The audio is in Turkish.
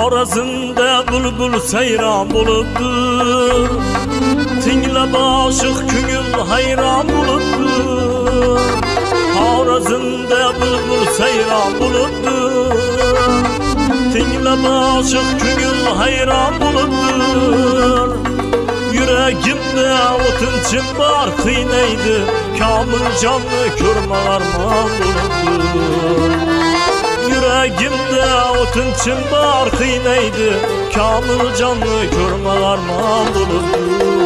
Xorazmda bulbul sayron bo'libdir, tinglab oshiq ko'ngil hayron bo'libdir. Xorazmda bulbul sayron bo'libdir, tinglab oshiq ko'ngil hayron bo'libdir. Yuragimda o'tinchim bor qiynaydi, komil jonni ko'rmalar armon bo'libdir. Yuragimda o'tinchim bor qiynaydi, komil jonni ko'rmalar armon bo'libdir.